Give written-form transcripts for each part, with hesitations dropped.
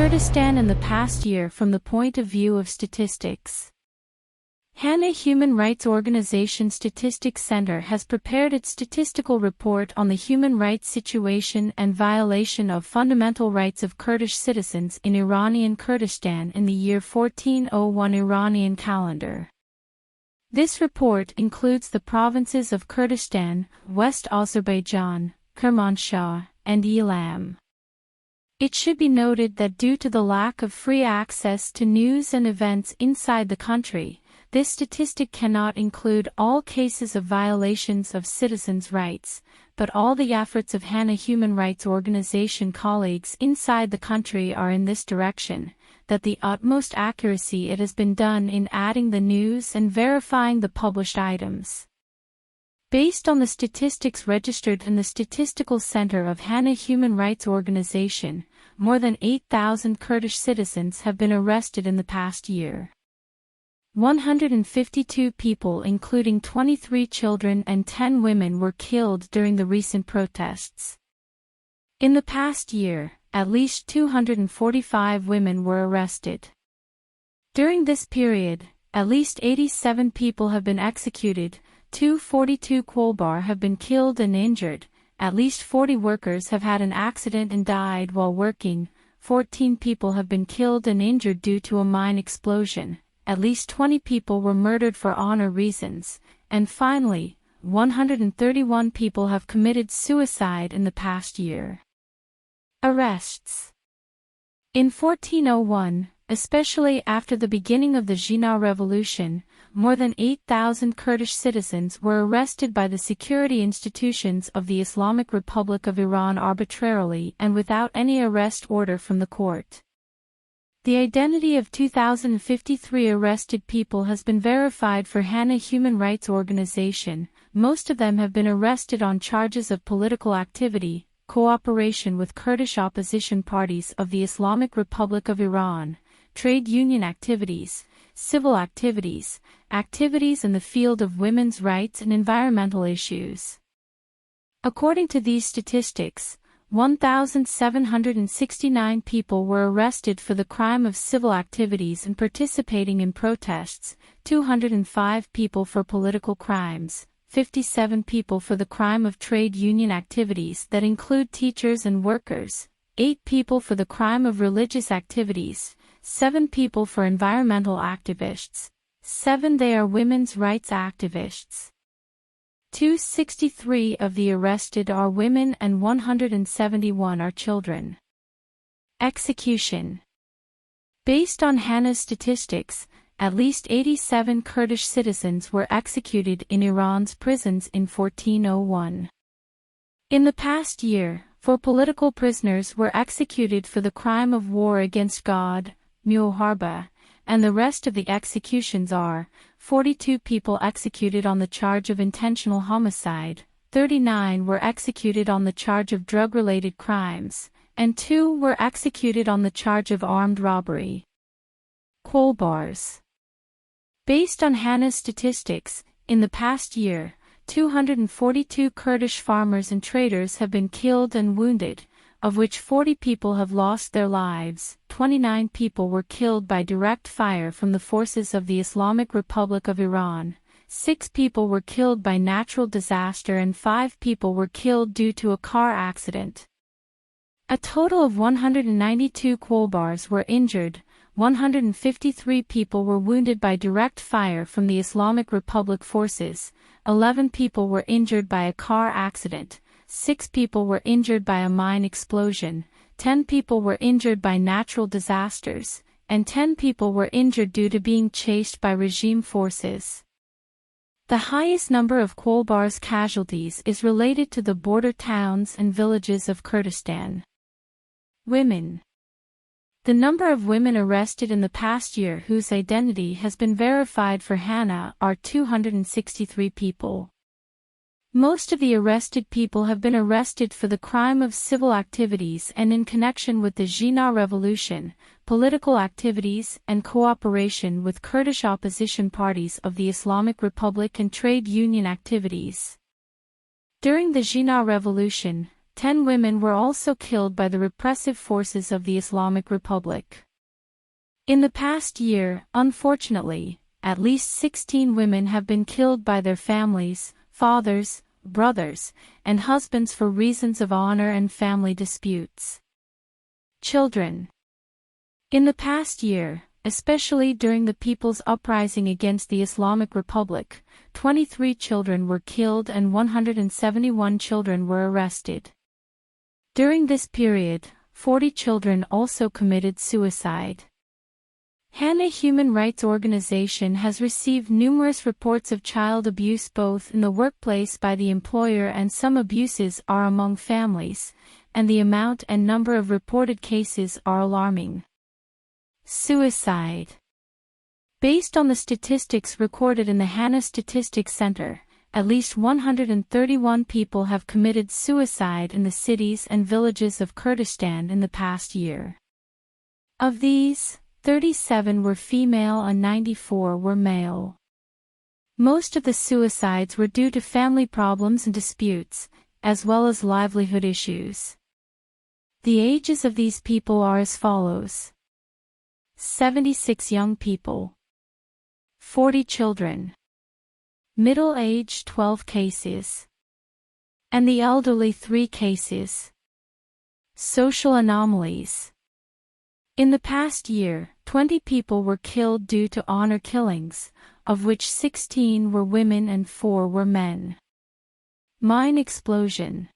Kurdistan in the past year from the point of view of statistics. Hana Human Rights Organization Statistics Center has prepared its statistical report on the human rights situation and violation of fundamental rights of Kurdish citizens in Iranian Kurdistan in the year 1401 Iranian calendar. This report includes the provinces of Kurdistan, West Azerbaijan, Kermanshah, and Elam. It should be noted that due to the lack of free access to news and events inside the country, this statistic cannot include all cases of violations of citizens' rights, but all the efforts of Hana Human Rights Organization colleagues inside the country are in this direction, that the utmost accuracy it has been done in adding the news and verifying the published items. Based on the statistics registered in the Statistical Center of Hana Human Rights Organization, more than 8,000 Kurdish citizens have been arrested in the past year. 152 people including 23 children and 10 women were killed during the recent protests. In the past year, at least 245 women were arrested. During this period, at least 87 people have been executed, 242 Kolbar have been killed and injured, at least 40 workers have had an accident and died while working, 14 people have been killed and injured due to a mine explosion, at least 20 people were murdered for honor reasons, and finally, 131 people have committed suicide in the past year. Arrests. In 1401, especially after the beginning of the Hana Revolution, more than 8,000 Kurdish citizens were arrested by the security institutions of the Islamic Republic of Iran arbitrarily and without any arrest order from the court. The identity of 2,053 arrested people has been verified for Hana Human Rights Organization. Most of them have been arrested on charges of political activity, cooperation with Kurdish opposition parties of the Islamic Republic of Iran, trade union activities, civil activities, activities in the field of women's rights and environmental issues. According to these statistics, 1,769 people were arrested for the crime of civil activities and participating in protests, 205 people for political crimes, 57 people for the crime of trade union activities that include teachers and workers, 8 people for the crime of religious activities, 7 people for environmental activists, 7 they are women's rights activists. 263 of the arrested are women and 171 are children. Execution. Based on Hana's statistics, at least 87 Kurdish citizens were executed in Iran's prisons in 1401. In the past year, 4 political prisoners were executed for the crime of war against God, Muharba, and the rest of the executions are 42 people executed on the charge of intentional homicide, 39 were executed on the charge of drug-related crimes, and 2 were executed on the charge of armed robbery. Kolbars. Based on Hana's statistics, in the past year, 242 Kurdish farmers and traders have been killed and wounded, of which 40 people have lost their lives, 29 people were killed by direct fire from the forces of the Islamic Republic of Iran, 6 people were killed by natural disaster and 5 people were killed due to a car accident. A total of 192 Kolbars were injured, 153 people were wounded by direct fire from the Islamic Republic forces, 11 people were injured by a car accident, 6 people were injured by a mine explosion, 10 people were injured by natural disasters, and 10 people were injured due to being chased by regime forces. The highest number of Kolbars casualties is related to the border towns and villages of Kurdistan. Women. The number of women arrested in the past year whose identity has been verified for Hana are 263 people. Most of the arrested people have been arrested for the crime of civil activities and in connection with the Hana Revolution, political activities and cooperation with Kurdish opposition parties of the Islamic Republic and trade union activities. During the Hana Revolution, 10 women were also killed by the repressive forces of the Islamic Republic. In the past year, unfortunately, at least 16 women have been killed by their families, fathers, brothers, and husbands for reasons of honor and family disputes. Children. In the past year, especially during the People's Uprising against the Islamic Republic, 23 children were killed and 171 children were arrested. During this period, 40 children also committed suicide. Hana human rights organization has received numerous reports of child abuse both in the workplace by the employer, and some abuses are among families, and the amount and number of reported cases are alarming. Suicide. Based on the statistics recorded in the Hana Statistics Center, at least 131 people have committed suicide in the cities and villages of Kurdistan in the past year. Of these, 37 were female and 94 were male. Most of the suicides were due to family problems and disputes, as well as livelihood issues. The ages of these people are as follows: 76 young people, 40 children, middle age 12 cases, and the elderly 3 cases. Social anomalies. In the past year, 20 people were killed due to honor killings, of which 16 were women and 4 were men. Mine explosion.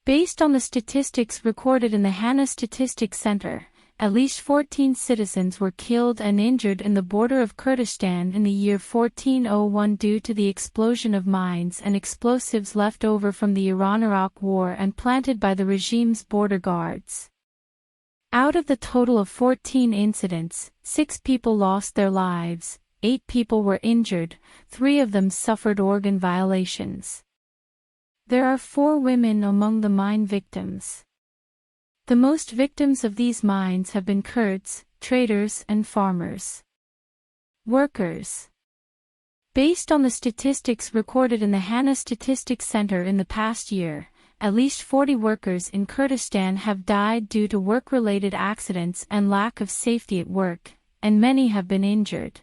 Based on the statistics recorded in the Hana Statistics Center, at least 14 citizens were killed and injured in the border of Kurdistan in the year 1401 due to the explosion of mines and explosives left over from the Iran-Iraq War and planted by the regime's border guards. Out of the total of 14 incidents, 6 people lost their lives, 8 people were injured, 3 of them suffered organ violations. There are 4 women among the mine victims. The most victims of these mines have been Kurds, traders and farmers. Workers. Based on the statistics recorded in the Hana Statistics Center in the past year, at least 40 workers in Kurdistan have died due to work-related accidents and lack of safety at work, and many have been injured.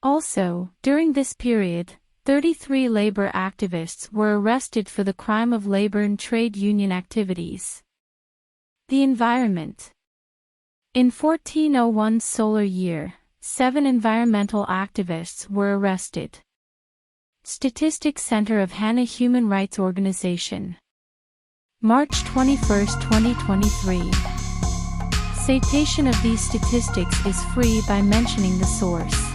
Also, during this period, 33 labor activists were arrested for the crime of labor and trade union activities. The environment. In 1401 solar year, 7 environmental activists were arrested. Statistics Center of Hana Human Rights Organization. March 21, 2023. Citation of these statistics is free by mentioning the source.